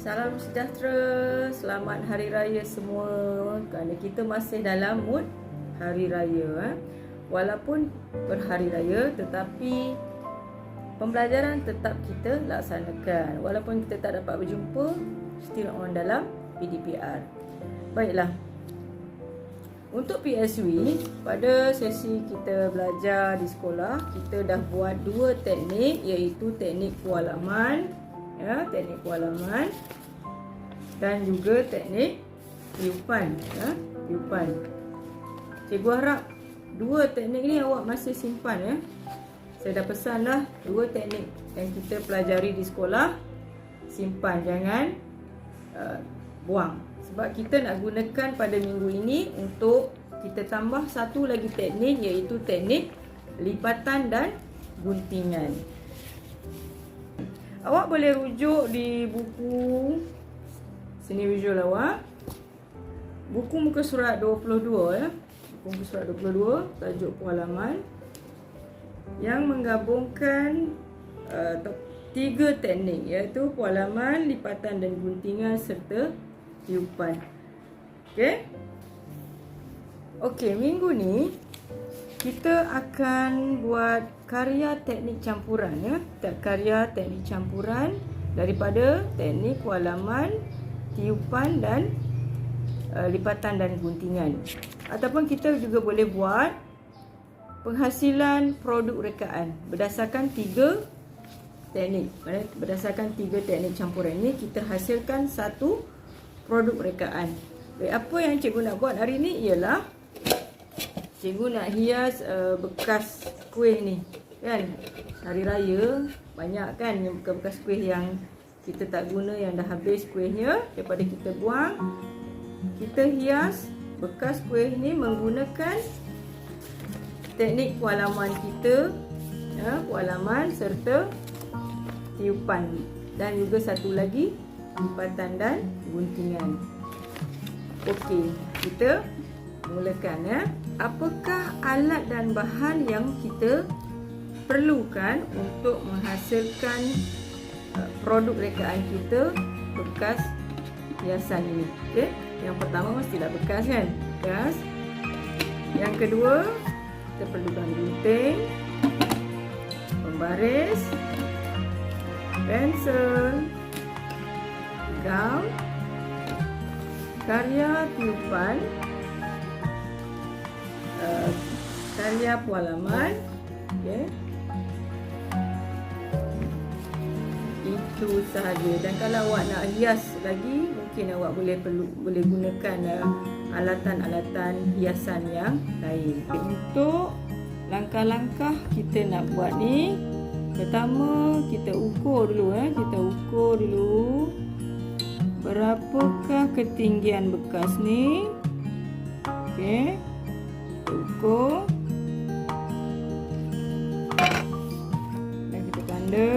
Salam sejahtera, selamat Hari Raya semua. Kerana kita masih dalam mood Hari Raya. Walaupun berhari raya, tetapi pembelajaran tetap kita laksanakan. Walaupun kita tak dapat berjumpa, still on dalam PDPR. Baiklah, untuk PSW, pada sesi kita belajar di sekolah, kita dah buat 2 teknik, iaitu teknik pualaman, teknik pualaman dan juga teknik tiupan, tiupan. Cikgu harap 2 teknik ni awak masih simpan. Saya dah pesan dah 2 teknik yang kita pelajari di sekolah, simpan, jangan buang. Sebab kita nak gunakan pada minggu ini untuk kita tambah satu lagi teknik, iaitu teknik lipatan dan guntingan. Awak boleh rujuk di buku sini visual awak. Buku muka surat 22 Buku muka surat 22 tajuk pualaman yang menggabungkan 3 teknik, iaitu pualaman, lipatan dan guntingan serta tiupan. Okey, minggu ni kita akan buat karya teknik campuran, karya teknik campuran daripada teknik pualaman, tiupan dan lipatan dan guntingan. Ataupun kita juga boleh buat penghasilan produk rekaan berdasarkan 3 teknik. Berdasarkan 3 teknik campuran ini, kita hasilkan satu produk rekaan. Apa yang cikgu nak buat hari ni ialah cikgu nak hias bekas kuih ni, kan? Hari raya banyak kan yang bekas kuih yang kita tak guna, yang dah habis kuihnya, daripada kita buang, kita hias bekas kuih ni menggunakan teknik pualaman kita, pualaman serta tiupan, dan juga satu lagi lipatan dan guntingan. Okey, kita mulakan. Apakah alat dan bahan yang kita perlukan untuk menghasilkan produk rekaan kita bekas hiasan ini? Yang pertama mestilah bekas, kan? Bekas. Yang kedua, kita perlukan gunting, pembaris, pensel, gam, karya tiupan, karya pualaman. Itu sahaja. Dan kalau awak nak hias lagi, mungkin awak boleh gunakan alatan-alatan hiasan yang lain. Untuk langkah-langkah kita nak buat ni, pertama kita ukur dulu. Kita ukur dulu berapakah ketinggian bekas ni. Okey, ukur dan kita tanda.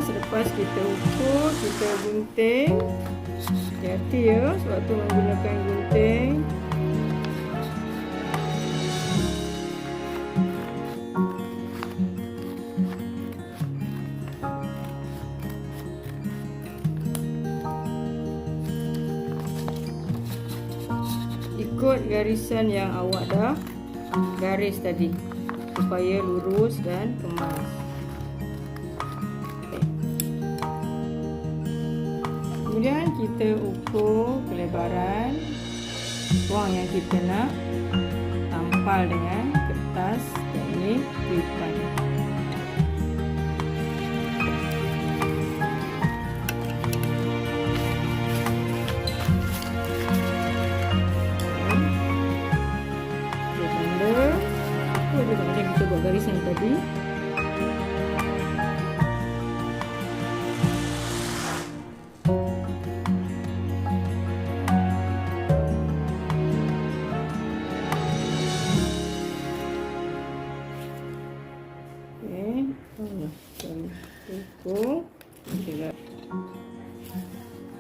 Selepas kita ukur, kita gunting. Hati-hati sebab tu menggunakan gunting. Ikut garisan yang awak dah garis tadi supaya lurus dan kemas. Kemudian kita ukur kelebaran ruang yang kita nak tampal dengan kertas teknik tiupan. Kita tanda. Apa juga macam kita buat garisan tadi.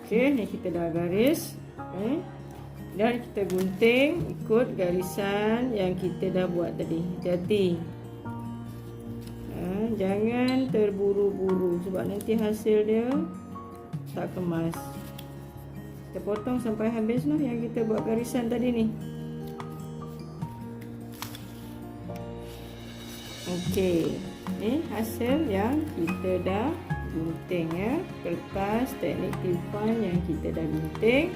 Okey, ni kita dah garis. Dan kita gunting ikut garisan yang kita dah buat tadi. Hati-hati. Jangan terburu-buru sebab nanti hasil dia tak kemas. Kita potong sampai habis lah yang kita buat garisan tadi ni. Okey, ni hasil yang kita dah gunting ya. Kertas teknik tiupan yang kita dah gunting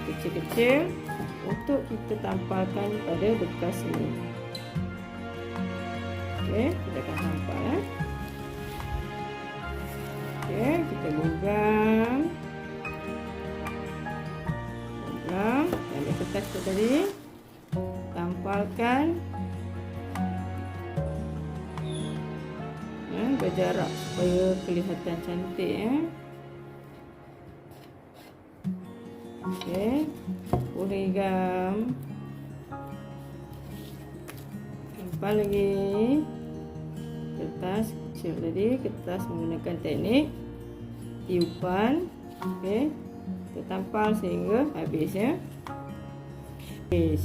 kecil-kecil untuk kita tampalkan pada bekas ini. Okey, kita akan tampal ya. Okey, kita genggam. Genggam ambil kertas tu tadi, tampalkan berjarak supaya kelihatan cantik ya. Okey, origam. Tampal lagi kertas kecil tadi, kertas menggunakan teknik tiupan. Okey, kita tampal sehingga habis ya. Habis.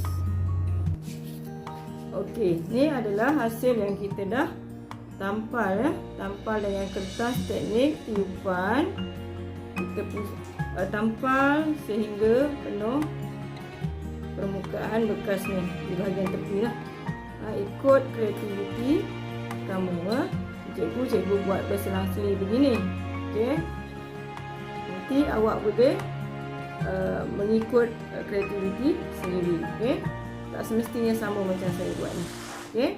Okey, ni adalah hasil yang kita dah tampal ya. Tampal dengan kertas teknik tiupan. Kita tampal sehingga penuh permukaan bekas ni di bahagian tepi lah. Ikut kreativiti kamu cikgu buat berselang-seli begini. Okey, nanti awak boleh mengikut kreativiti sendiri. Okey, tak semestinya sama macam saya buat ni. Okey.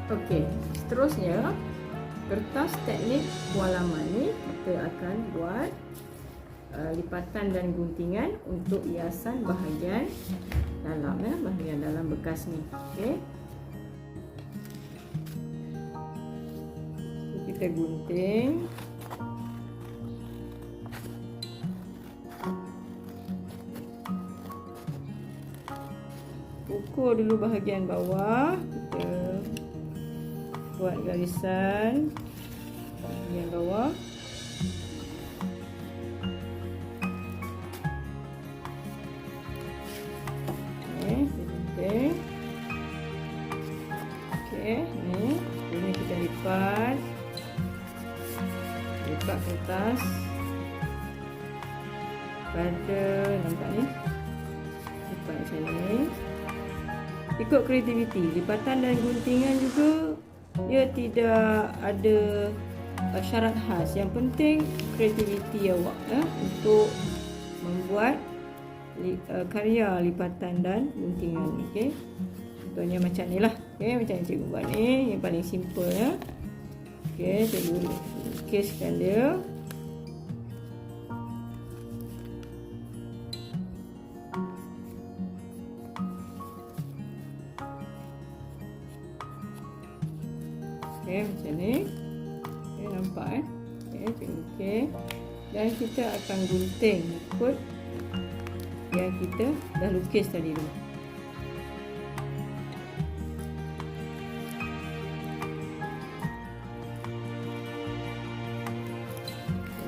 Okey, seterusnya kertas teknik walaman ni kita akan buat lipatan dan guntingan untuk hiasan bahagian dalam ya, bahagian dalam bekas ni. Okey. Kita gunting. Ukur dulu bahagian bawah. Kita buat garisan bahagian bawah. Okey. Okey, ni kita lipat kertas pada, nampak ni, lipat macam ni. Ikut kreativiti, lipatan dan guntingan juga dia tidak ada syarat khas. Yang penting kreativiti awak untuk membuat karya lipatan dan guntingan. Okey, contohnya macam ni lah. Okey, macam yang cikgu buat ni, yang paling simple ya. Okey, cikgu lukiskan dia. Okey, macam ni. Okey, nampak Okey, dan kita akan gunting ikut yang kita dah lukis tadi tu.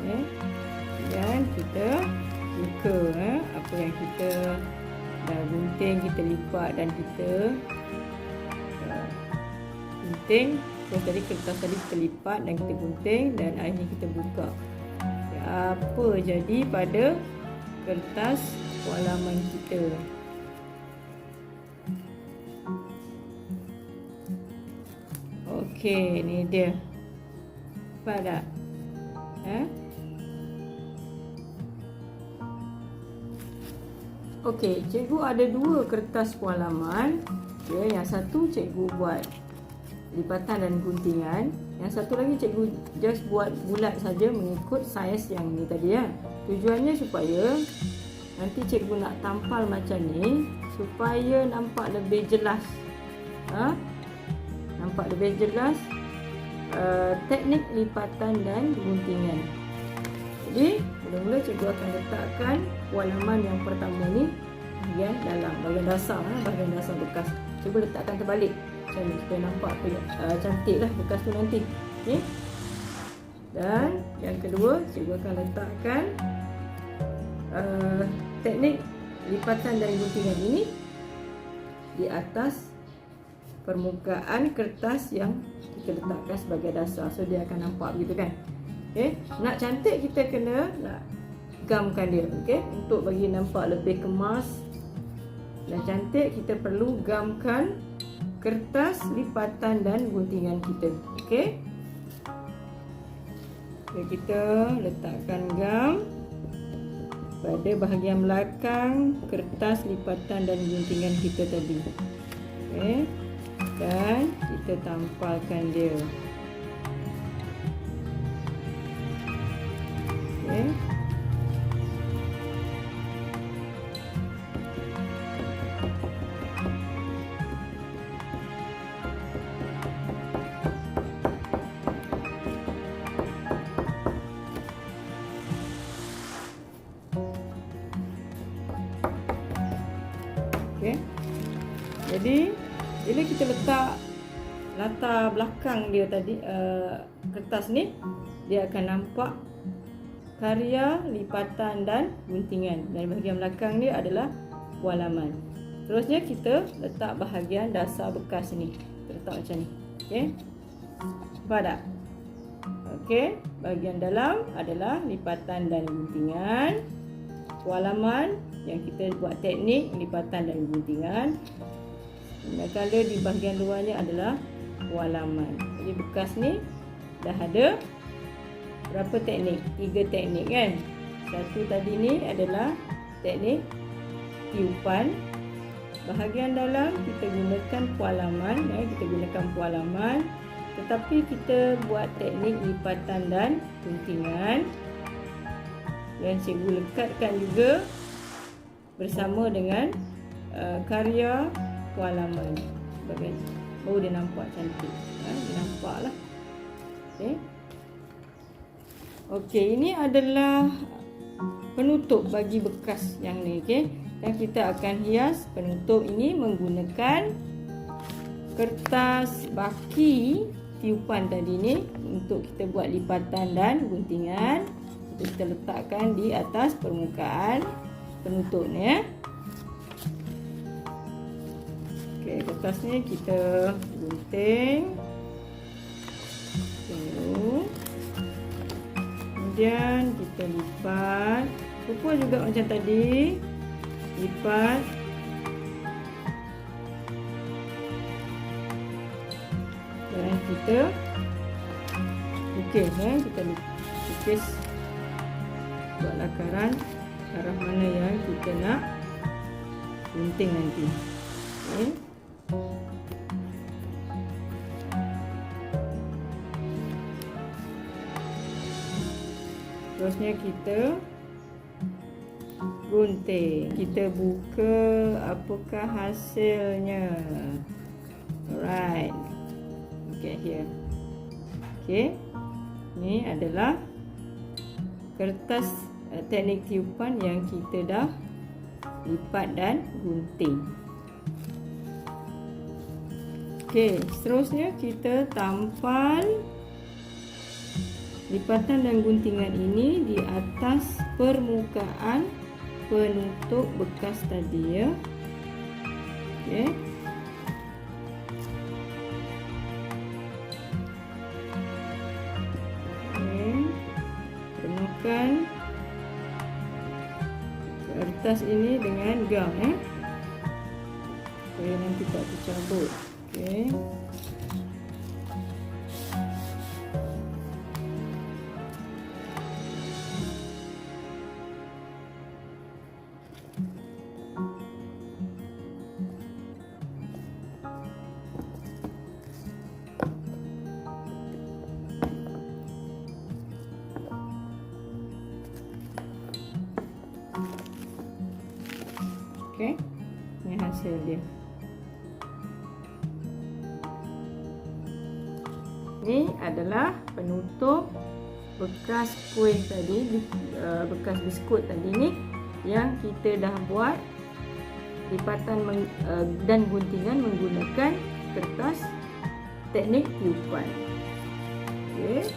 Okey, dan kita buka apa yang kita dah gunting, kita lipat dan kita gunting. Terus tadi kertas tadi kita lipat dan kita gunting, dan akhirnya kita buka. Apa jadi pada kertas walaman kita? Okey, ni dia. Nampak tak? Okey, cikgu ada dua kertas walaman. Okay, yang satu cikgu buat lipatan dan guntingan, yang satu lagi cikgu just buat bulat saja mengikut saiz yang ni tadi ya. Tujuannya supaya nanti cikgu nak tampal macam ni supaya nampak lebih jelas. Nampak lebih jelas teknik lipatan dan guntingan. Jadi mula-mula cikgu akan letakkan walaman yang pertama ni bahagian dalam, bahagian dasar, bahagian dasar bekas. Cuba letakkan terbalik macam ni supaya nampak cantik lah bekas tu nanti. Okay. Dan Yang kedua, cikgu akan letakkan teknik lipatan dan guntingan ini di atas permukaan kertas yang kita letakkan sebagai dasar. So dia akan nampak begitu kan. Okey, nak cantik kita kena nak gamkan dia. Okey, untuk bagi nampak lebih kemas dan cantik, kita perlu gamkan kertas lipatan dan guntingan kita. Okey. Okay, kita letakkan gam pada bahagian belakang kertas lipatan dan guntingan kita tadi. Okey. Dan kita tampalkan dia. Okey. Okay. Jadi bila kita letak latar belakang dia tadi, kertas ni, dia akan nampak karya lipatan dan guntingan, dan bahagian belakang dia adalah walaman. Terusnya kita letak bahagian dasar bekas ni, kita letak macam ni. Okey, nampak tak? Okey, bahagian dalam adalah lipatan dan guntingan, walaman yang kita buat teknik lipatan dan guntingan. Manakala di bahagian luarnya adalah walaman. Jadi bekas ni dah ada berapa teknik? 3 teknik kan. Satu tadi ni adalah teknik tiupan. Bahagian dalam kita gunakan pualaman, kita gunakan pualaman. Tetapi kita buat teknik lipatan dan guntingan yang cikgu lekatkan juga bersama dengan karya walaman. Baru dia nampak cantik. Dia nampak lah. Okay. Okey, ini adalah penutup bagi bekas yang ni. Okay. Dan kita akan hias penutup ini menggunakan kertas baki tiupan tadi ni untuk kita buat lipatan dan guntingan. Kita letakkan di atas permukaan penutup ni ya. Okey, kertas ni kita gunting dulu. Kemudian kita lipat. Rupa juga macam tadi. Lipat. Dan kita lukis ya, kita lukis buat lakaran arah mana yang kita nak gunting nanti. Okay. Terusnya kita gunting. Kita buka apakah hasilnya. Alright. Okay, here. Okay. Ini adalah kertas teknik tiupan yang kita dah lipat dan gunting. Okey, seterusnya kita tampal lipatan dan guntingan ini di atas permukaan penutup bekas tadi ya. Okey. Penuhkan kertas ini dengan gam ya. Supaya nanti tak tercabut. Okey. Okey. Ini hasil dia. Ini adalah penutup bekas kuih tadi, bekas biskut tadi ni yang kita dah buat lipatan dan guntingan menggunakan kertas teknik tiupan. Okey.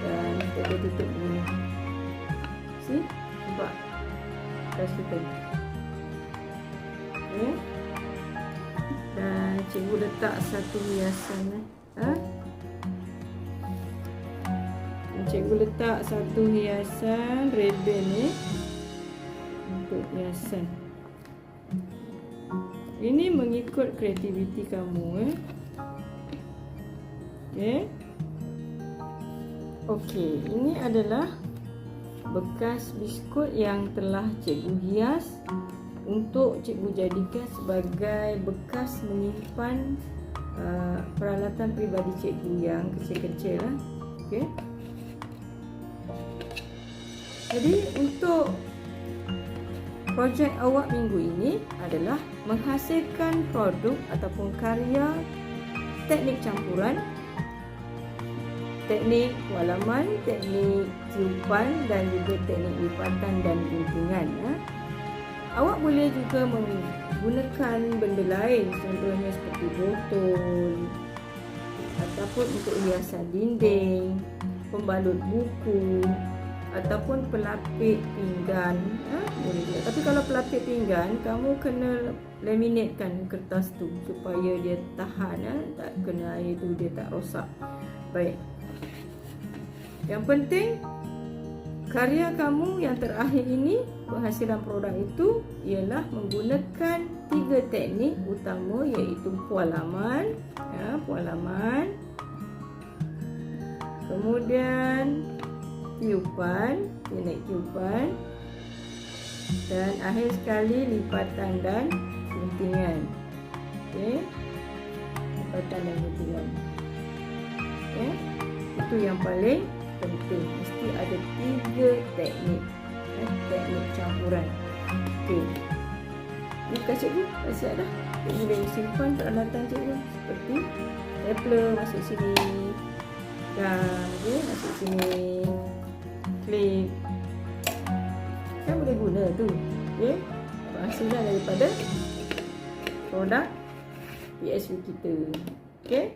Dan kita dia tutup begini. See? Nampak? Rice cooker. Okay. Dan cikgu letak satu hiasan. Cikgu letak satu hiasan ribbon ni untuk hiasan. Ini mengikut kreativiti kamu. Okey, ini adalah bekas biskut yang telah cikgu hias untuk cikgu jadikan sebagai bekas menyimpan peralatan peribadi cikgu yang kecil-kecil lah. Okey. Jadi untuk projek awak minggu ini adalah menghasilkan produk ataupun karya teknik campuran, teknik walaman, teknik tiupan dan juga teknik lipatan dan guntingan. Awak boleh juga menggunakan benda lain, contohnya seperti botol ataupun untuk hiasan dinding, pembalut buku ataupun pelapik pinggan. Boleh juga. Tapi kalau pelapik pinggan, kamu kena laminatekan kertas tu supaya dia tahan, tak kena air tu, dia tak rosak. Baik. Yang penting karya kamu yang terakhir ini, penghasilan produk itu ialah menggunakan 3 teknik utama, iaitu pualaman, pualaman, kemudian tiupan, teknik tiupan, dan akhir sekali lipatan dan guntingan. Okey, lipatan dan guntingan. Okey, itu yang paling penting. Mesti ada 3 teknik, teknik campuran. Okey, ni cikgu dah siap dah. Cikgu boleh simpan peralatan cikgu seperti stapler masuk sini, dan masuk sini, klip kan boleh guna tu. Okey, hasilnya daripada produk PSU kita. Okey.